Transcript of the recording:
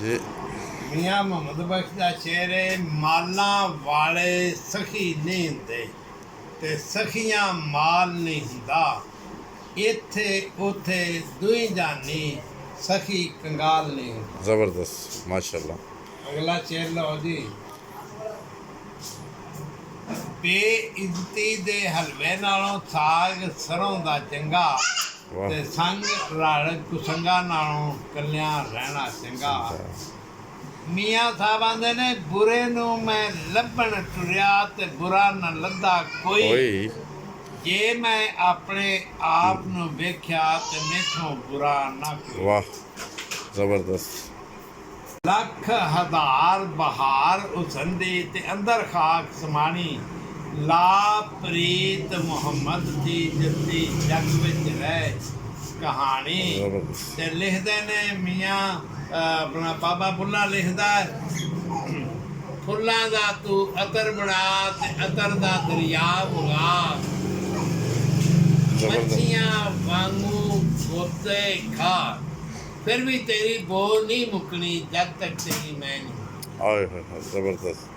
जी ਮੀਆਂ ਮੁਹੰਮਦ ਬਖਸ਼ ਦਾ ਸ਼ੇਰ ਹੈ, ਮਾਲਾਂ ਵਾਲੇ ਸਖੀ ਨਹੀਂ ਹੁੰਦੇ ਤੇ ਸਖੀਆਂ ਮਾਲ ਨਹੀਂ ਹੁੰਦਾ। ਇੱਥੇ ਉੱਥੇ ਦੁਈ ਜਾਨੀ ਸਖੀ ਕੰਗਾਲ ਨਹੀਂ ਹੁੰਦਾ। ज़बरदस्त माशाल्लाह। अगला शेर लो जी। ਬੇਇੱਜ਼ਤੀ ਦੇ ਹਲਵੇ ਨਾਲੋਂ ਸਾਗ ਸਰੋਂ ਦਾ ਚੰਗਾ वाह ਤੇ ਸੰਗ ਰਲ ਕੁਸੰਗਾ ਨਾਲੋਂ ਕੱਲਿਆਂ ਰਹਿਣਾ ਚੰਗਾ। ਮੀਆਂ ਸਾਹਿਬ ਆਂਦੇ ਨੇ ਬੁਰੇ ਨੂੰ ਮੈਂ ਲੱਭਣ ਟੁਰਿਆ ਤੇ ਬੁਰਾ ਨਾ ਲੱਦਾ ਕੋਈ। कोई ਜੇ ਮੈਂ ਆਪਣੇ ਆਪ ਨੂੰ ਵੇਖਿਆ ਤੇ ਮੈਥੋਂ ਬੁਰਾ ਨਾ ਕੋਈ। वाह ज़बरदस्त ਲੱਖ ਹਜ਼ਾਰ ਬਹਾਰ ਉਸੰਦੀ ਤੇ ਅੰਦਰ ਖਾਕ ਸਮਾਣੀ। ਲਾ ਪ੍ਰੀਤ ਮੁਹੰਮਦ ਦੀ ਜੱਦੀ ਜਗ ਵਿੱਚ ਰਹਿ ਕਹਾਣੀ। ज़बरदस्त ਤੇ ਲਿਖਦੇ ਨੇ ਮੀਆਂ ਆਪਣਾ ਬਾਬਾ ਬੁੱਲਾ ਲਿਖਦਾ ਹੈ, ਫੁੱਲਾਂ ਦਾ ਤੂੰ ਅਤਰ ਬਣਾ ਤੇ ਅਤਰ ਦਾ ਦਰਿਆ ਵਗਾ। ज़बरदस्त ਮੱਛੀਆਂ ਵਾਂਗੂ ਗੋਤੇ ਖਾ ਫਿਰ ਵੀ ਤੇਰੀ ਬੋਲ ਨਹੀਂ ਮੁੱਕਣੀ ਜਦ ਤੱਕ ਤੇਰੀ ਮੈਂ ਨਹੀਂ। आए हाय हाय ज़बरदस्त